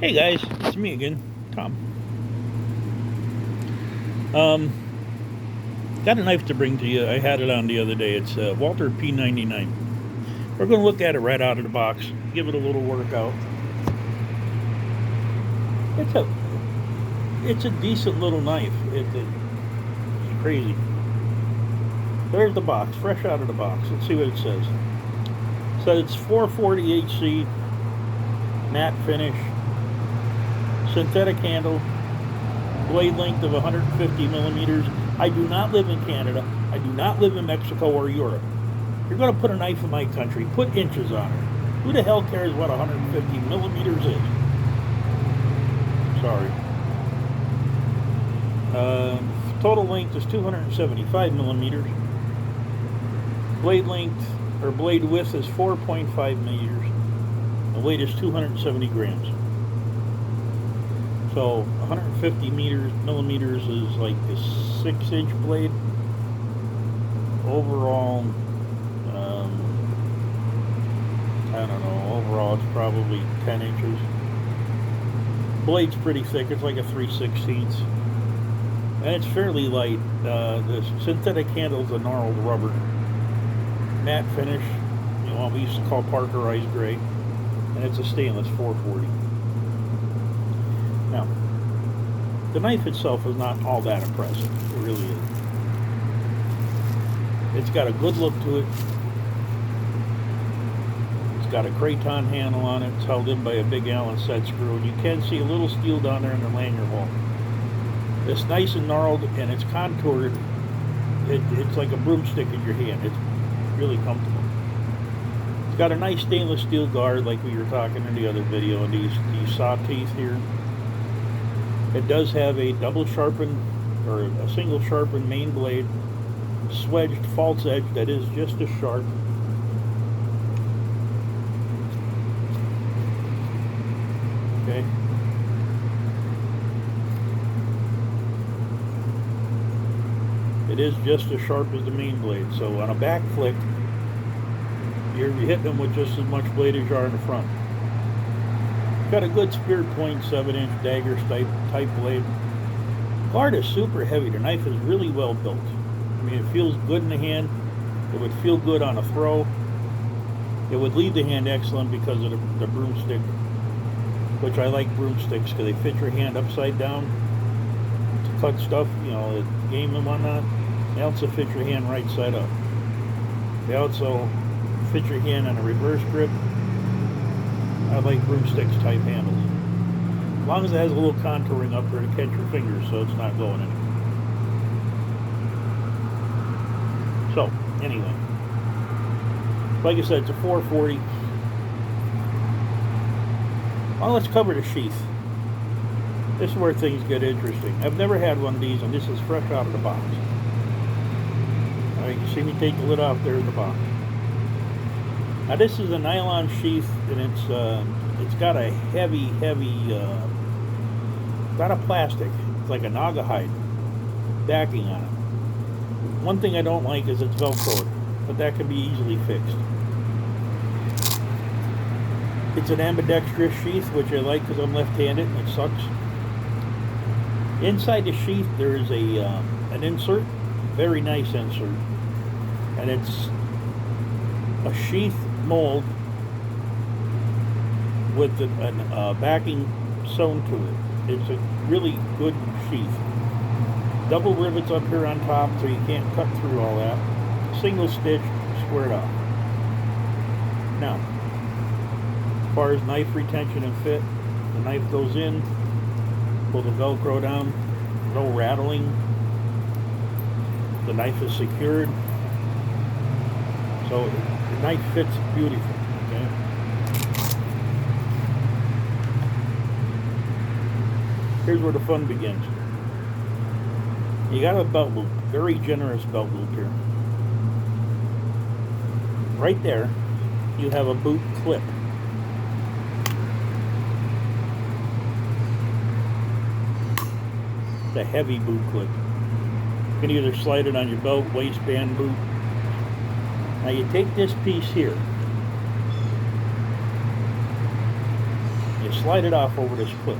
Hey guys, it's me again, Tom. Um, got a knife to bring to you. I had it on the other day. It's Walther p99. We're going to look at it right out of the box, give it a little workout. It's a it's a decent little knife. It's crazy. There's the box, fresh out of the box. Let's see what it says. It says it's 440 HC, matte finish, synthetic handle, blade length of 150 millimeters. I do not live in Canada. I do not live in Mexico or Europe. If you're going to put a knife in my country, put inches on it. Who the hell cares what 150 millimeters is? Sorry. Total length is 275 millimeters. Blade length or blade width is 4.5 meters. The weight is 270 grams. So 150 millimeters is like a 6-inch blade. Overall, I don't know. Overall, it's probably 10 inches. Blade's pretty thick. It's like a 3/16. And it's fairly light. The synthetic handle's a gnarled rubber. Matte finish. You know what we used to call Parkerized gray. And it's a stainless 440. Now, the knife itself is not all that impressive. It really is. It's got a good look to it. It's got a craton handle on it. It's held in by a big Allen set screw. And you can see a little steel down there in the lanyard hole. It's nice and gnarled, and it's contoured. It's like a broomstick in your hand. It's really comfortable. It's got a nice stainless steel guard like we were talking in the other video, and these saw teeth here. It does have a double sharpened or a single sharpened main blade, swedged false edge that is just as sharp. Okay. It is just as sharp as the main blade. So on a back flick, you're hitting them with just as much blade as you are in the front. Got a good spear point, 7-inch dagger type blade. Guard is super heavy. The knife is really well built. I mean, it feels good in the hand. It would feel good on a throw. It would leave the hand excellent because of the broomstick, which I like broomsticks because they fit your hand upside down to cut stuff, you know, the game and whatnot. They also fit your hand right side up. They also fit your hand on a reverse grip. I like broomsticks type handles. As long as it has a little contouring up there to catch your fingers so it's not going in. So, anyway. Like I said, it's a 440. Well, let's cover the sheath. This is where things get interesting. I've never had one of these, and this is fresh out of the box. Alright, you see me take the lid off, there's the box. Now this is a nylon sheath, and it's got a heavy, got a plastic. It's like a naga hide backing on it. One thing I don't like is it's Velcroed, but that can be easily fixed. It's an ambidextrous sheath, which I like because I'm left-handed, and it sucks. Inside the sheath, there is an insert, very nice insert, and it's a sheath mold with a backing sewn to it. It's a really good sheath. Double rivets up here on top so you can't cut through all that. Single stitch, squared off. Now, as far as knife retention and fit, the knife goes in, pull the Velcro down, no rattling. The knife is secured, so the knife fits beautifully. Okay. Here's where the fun begins. You got a belt loop, very generous belt loop here. Right there, you have a boot clip. It's a heavy boot clip. You can either slide it on your belt, waistband, boot. Now you take this piece here. You slide it off over this clip.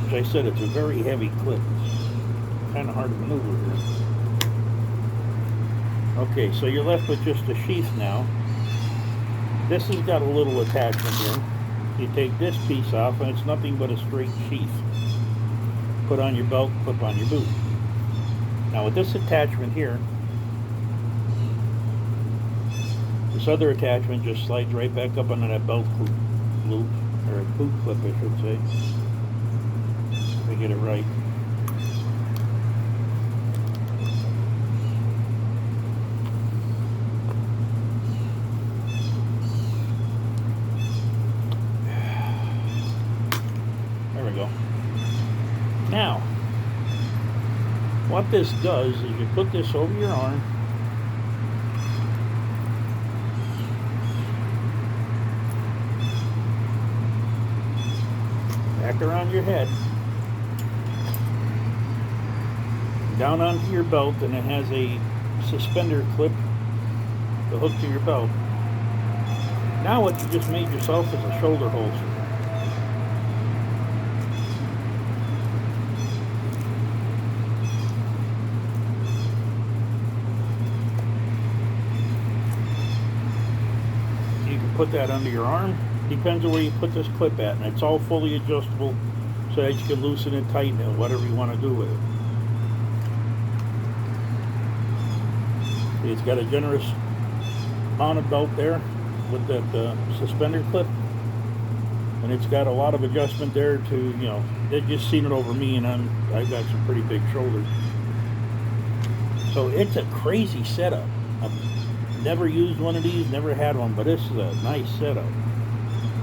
As I said, it's a very heavy clip. It's kind of hard to maneuver here. Okay, so you're left with just a sheath now. This has got a little attachment here. You take this piece off and it's nothing but a straight sheath. Put on your belt, clip on your boot. Now with this attachment here, this other attachment just slides right back up onto that belt loop, or boot clip I should say. If I get it right. There we go. Now, what this does is you put this over your arm, back around your head, down onto your belt, and it has a suspender clip to hook to your belt. Now what you just made yourself is a shoulder holster. Put that under your arm. Depends on where you put this clip at, and it's all fully adjustable so that you can loosen and tighten it, whatever you want to do with it. It's got a generous amount of belt there with that suspender clip, and it's got a lot of adjustment there to, you know, they've just seen it over me, and I've got some pretty big shoulders. So it's a crazy setup. Never used one of these, never had one, but this is a nice setup.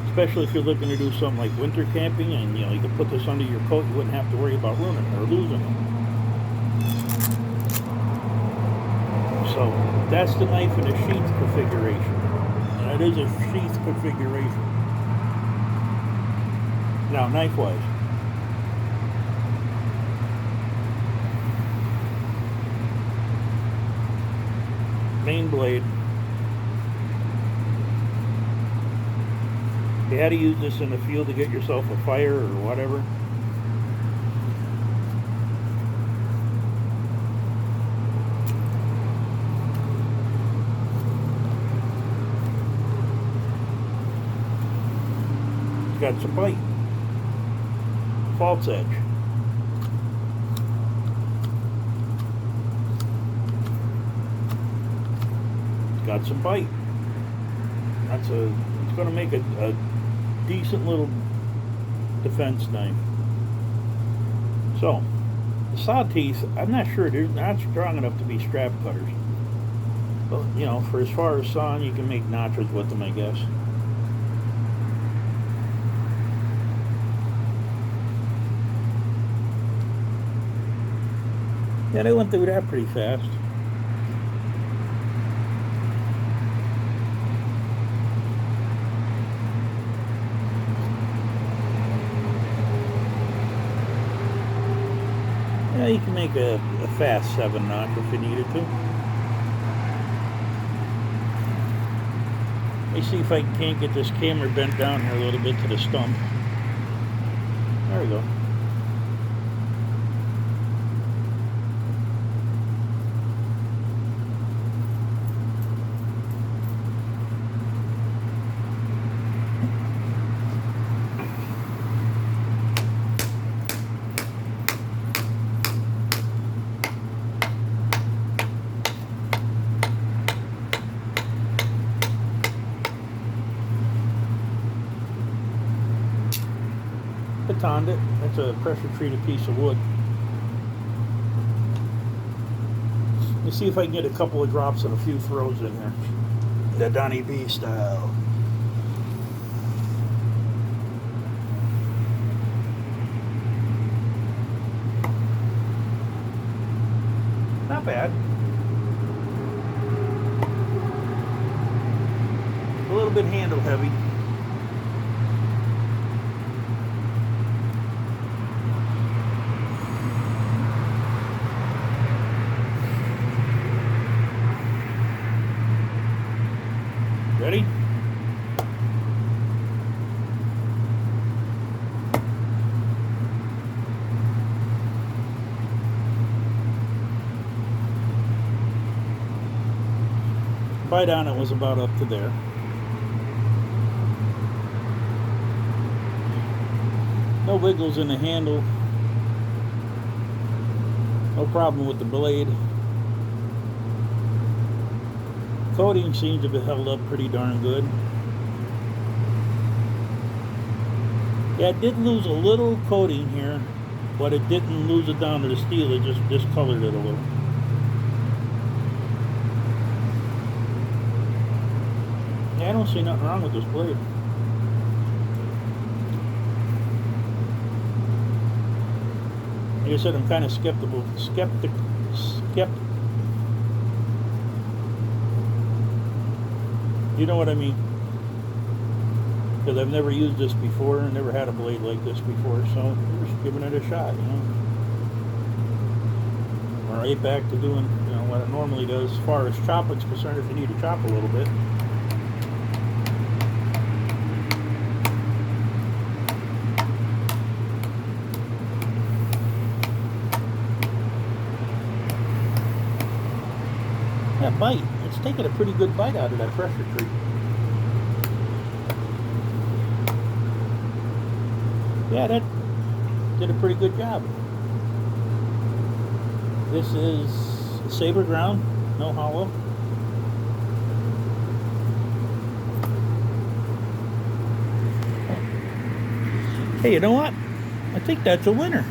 Especially if you're looking to do something like winter camping, and you know, you could put this under your coat, you wouldn't have to worry about ruining it or losing it. So that's the knife in a sheath configuration. And it is a sheath configuration. Now, knife-wise. Main blade. If you had to use this in the field to get yourself a fire or whatever, it's got some bite, false edge. Got some bite. It's going to make a decent little defense knife. So, the saw teeth, I'm not sure, they're not strong enough to be strap cutters. But, you know, for as far as sawing, you can make notches with them, I guess. Yeah, they went through that pretty fast. Yeah, you can make a fast 7-notch if you needed to. Let me see if I can't get this camera bent down here a little bit to the stump. There we go. Batoned it. That's a pressure treated piece of wood. Let's see if I can get a couple of drops and a few throws in here. The Donnie B style. Not bad. A little bit handle heavy. Ready? Bite on it was about up to there. No wiggles in the handle. No problem with the blade. Coating seems to be held up pretty darn good. Yeah, it did lose a little coating here, but it didn't lose it down to the steel, it just discolored it a little. Yeah, I don't see nothing wrong with this blade. Like I said, I'm kind of skeptical. You know what I mean? Because I've never used this before, and never had a blade like this before, so I'm just giving it a shot, you know. We're right back to doing, you know, what it normally does as far as chopping's concerned. If you need to chop a little bit. That bite, it's taking a pretty good bite out of that pressure treat. Yeah, that did a pretty good job. This is saber ground, no hollow. Hey, you know what? I think that's a winner.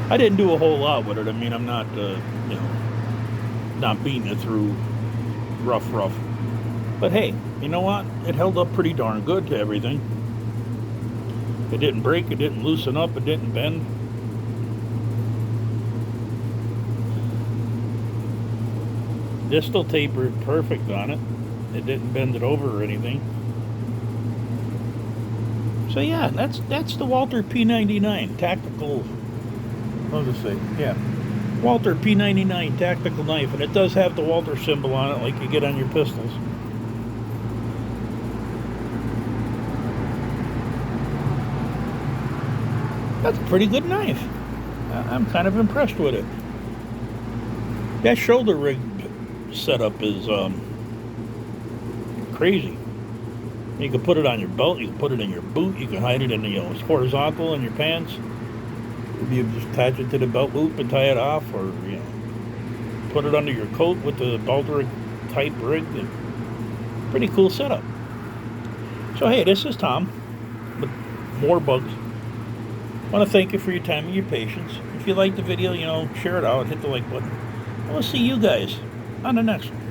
I didn't do a whole lot with it. I mean, I'm not, you know, not beating it through rough. But hey, you know what? It held up pretty darn good to everything. It didn't break, it didn't loosen up, it didn't bend. Distal tapered perfect on it. It didn't bend it over or anything. So yeah, that's the Walther p99 tactical. What does it say? Yeah, Walther p99 tactical knife, and it does have the Walther symbol on it, like you get on your pistols. That's a pretty good knife. I'm kind of impressed with it. That shoulder rig setup is crazy. You can put it on your belt, you can put it in your boot, you can hide it in the, you know, it's horizontal in your pants. You just attach it to the belt loop and tie it off, or you know, put it under your coat with the Walther type rig. Pretty cool setup. So hey, this is Tom with more bugs. I want to thank you for your time and your patience. If you liked the video, you know, share it out, hit the like button. I will see you guys on the next one.